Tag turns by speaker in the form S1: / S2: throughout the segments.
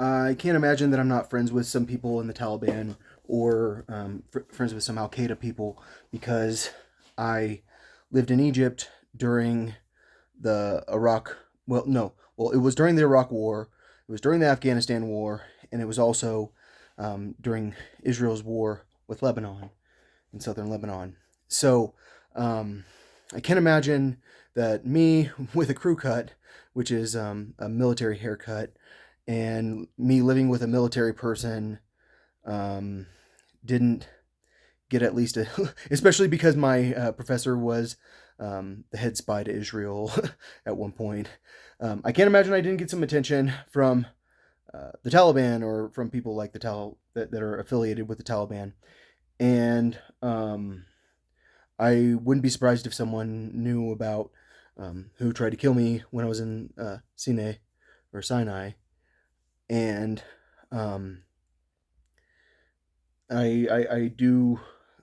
S1: I can't imagine that I'm not friends with some people in the Taliban or friends with some Al Qaeda people because I lived in Egypt during the Iraq. Well, no. Well, it was during the Iraq War, it was during the Afghanistan War, and it was also during Israel's war with Lebanon in southern Lebanon. So um, I can't imagine that me with a crew cut, which is a military haircut, and me living with a military person um, didn't get at least a, especially because my professor was the head spy to Israel at one point. I can't imagine I didn't get some attention from the Taliban or from people like that are affiliated with the Taliban. And I wouldn't be surprised if someone knew about who tried to kill me when I was in Sinai or Sinai. And um, I do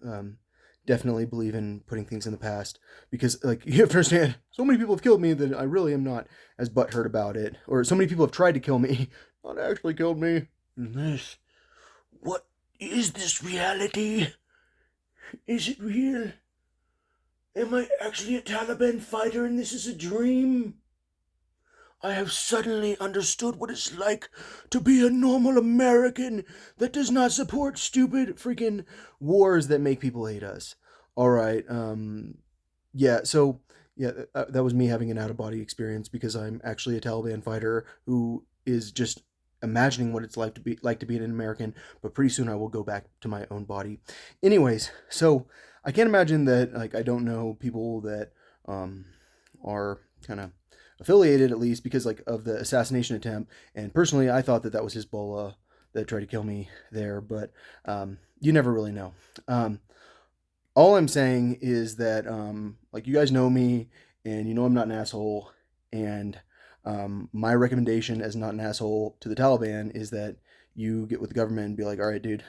S1: um, definitely believe in putting things in the past because, like, you have to understand, so many people have killed me that I really am not as butthurt about it. Or so many people have tried to kill me, not actually killed me. And this, what is this reality? Is it real? Am I actually a Taliban fighter and this is a dream? I have suddenly understood what it's like to be a normal American that does not support stupid freaking wars that make people hate us. All right. Yeah. So yeah, that was me having an out of body experience because I'm actually a Taliban fighter who is just imagining what it's like to be an American. But pretty soon I will go back to my own body. Anyways, so I can't imagine that like I don't know people that um, are kind of affiliated at least because like of the assassination attempt. And personally, I thought that that was Hezbollah that tried to kill me there, but you never really know. Um, all I'm saying is that like you guys know me and you know I'm not an asshole and my recommendation as not an asshole to the Taliban is that you get with the government and be like, all right, dude,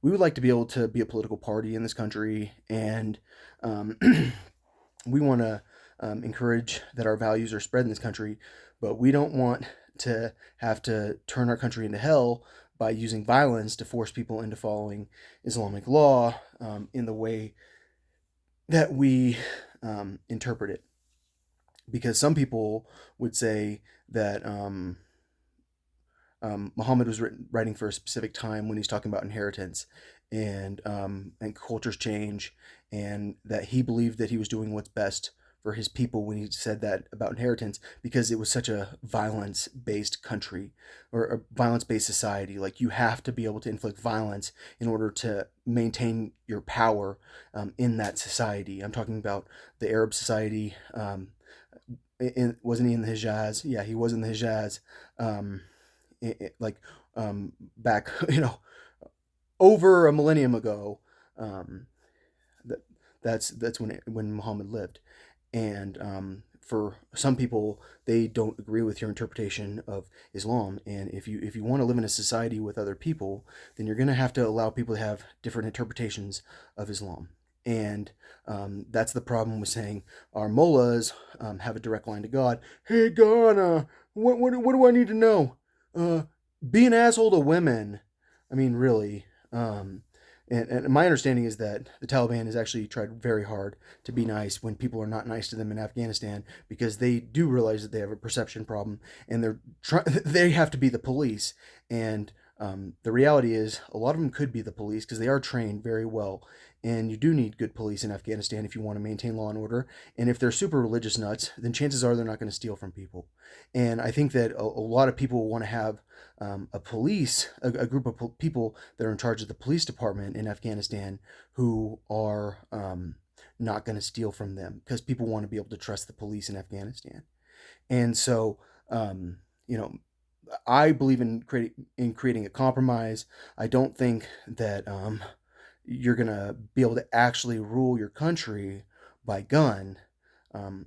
S1: we would like to be able to be a political party in this country and um, we want to encourage that our values are spread in this country, but we don't want to have to turn our country into hell by using violence to force people into following Islamic law in the way that we interpret it. Because some people would say that Muhammad was writing for a specific time when he's talking about inheritance and cultures change, and that he believed that he was doing what's best for his people when he said that about inheritance because it was such a violence based country or a violence based society. Like you have to be able to inflict violence in order to maintain your power in that society. I'm talking about the Arab society. Wasn't he in the Hijaz? Yeah, he was in the Hijaz. Um, like back over a millennium ago. Um, that that's when Muhammad lived, and for some people they don't agree with your interpretation of Islam. And if you want to live in a society with other people, then you're going to have to allow people to have different interpretations of Islam. And that's the problem with saying our mullahs have a direct line to God. Hey God, what do I need to know? Uh, be an asshole to women. I mean, really. And my understanding is that the Taliban has actually tried very hard to be nice when people are not nice to them in Afghanistan because they do realize that they have a perception problem and they have to be the police. And the reality is, a lot of them could be the police because they are trained very well. And you do need good police in Afghanistan if you want to maintain law and order. And if they're super religious nuts, then chances are they're not going to steal from people. And I think that a lot of people want to have a group of people that are in charge of the police department in Afghanistan who are not going to steal from them because people want to be able to trust the police in Afghanistan. And so, um, you know, I believe in creating a compromise. I don't think that you're gonna be able to actually rule your country by gun.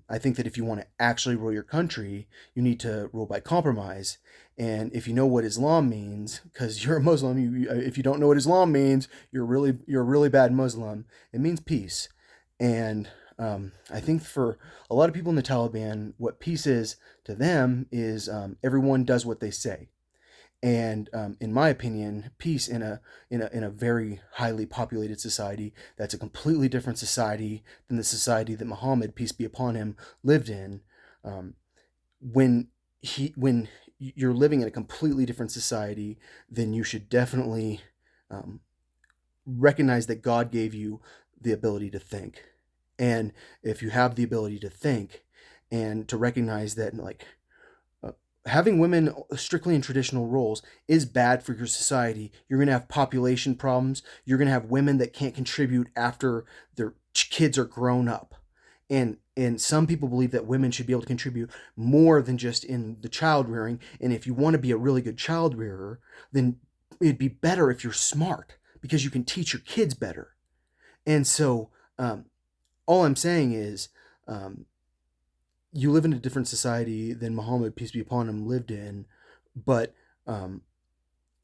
S1: I think that if you want to actually rule your country, you need to rule by compromise. And if you know what Islam means, because you're a Muslim, if you don't know what Islam means, you're a really bad Muslim. It means peace. And I think for a lot of people in the Taliban, what peace is to them is everyone does what they say. And in my opinion, peace in a very highly populated society that's a completely different society than the society that Muhammad, peace be upon him, lived in. Um, when when you're living in a completely different society, then you should definitely um, recognize that God gave you the ability to think. And if you have the ability to think and to recognize that, like, uh, having women strictly in traditional roles is bad for your society. You're going to have population problems. You're going to have women that can't contribute after their kids are grown up. And some people believe that women should be able to contribute more than just in the child rearing. And if you want to be a really good child rearer, then it'd be better if you're smart because you can teach your kids better. And so, um, all I'm saying is, um, you live in a different society than Muhammad, peace be upon him, lived in, but um,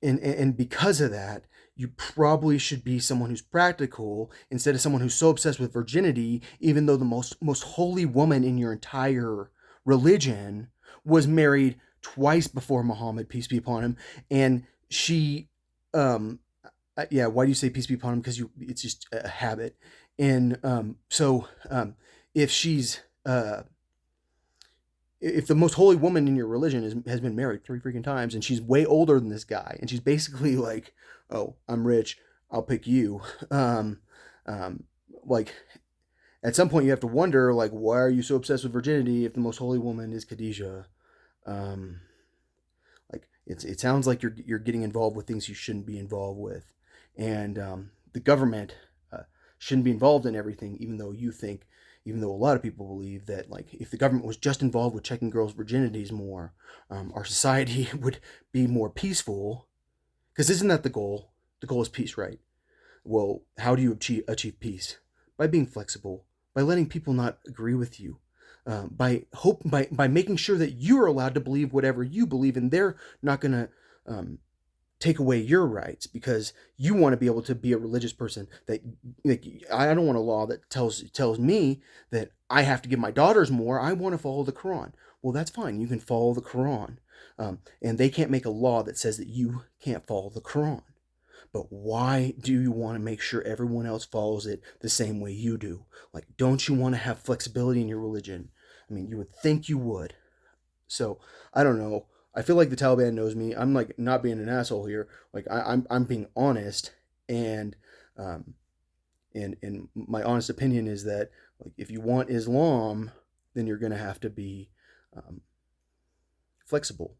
S1: and because of that, you probably should be someone who's practical instead of someone who's so obsessed with virginity. Even though the most holy woman in your entire religion was married twice before Muhammad, peace be upon him, and she, um, yeah, why do you say peace be upon him? Because you, it's just a habit, and if she's if the most holy woman in your religion has been married three freaking times and she's way older than this guy and she's basically like, oh, I'm rich, I'll pick you. um, um, like, at some point you have to wonder, like, why are you so obsessed with virginity if the most holy woman is Khadijah? um, like, it sounds like you're getting involved with things you shouldn't be involved with, and the government shouldn't be involved in everything, even though a lot of people believe that, like, if the government was just involved with checking girls' virginities more, our society would be more peaceful. Because isn't that the goal? The goal is peace, right? Well, how do you achieve peace? By being flexible, by letting people not agree with you, by making sure that you're allowed to believe whatever you believe, and they're not gonna um, take away your rights because you want to be able to be a religious person. That, like, I don't want a law that tells me that I have to give my daughters more. I want to follow the Quran. Well, that's fine. You can follow the Quran, and they can't make a law that says that you can't follow the Quran. But why do you want to make sure everyone else follows it the same way you do? Like, don't you want to have flexibility in your religion? I mean, you would think you would. So I don't know. I feel like the Taliban knows me. I'm, like, not being an asshole here. Like, I'm being honest, and um, and my honest opinion is that, like, if you want Islam, then you're gonna have to be um, flexible.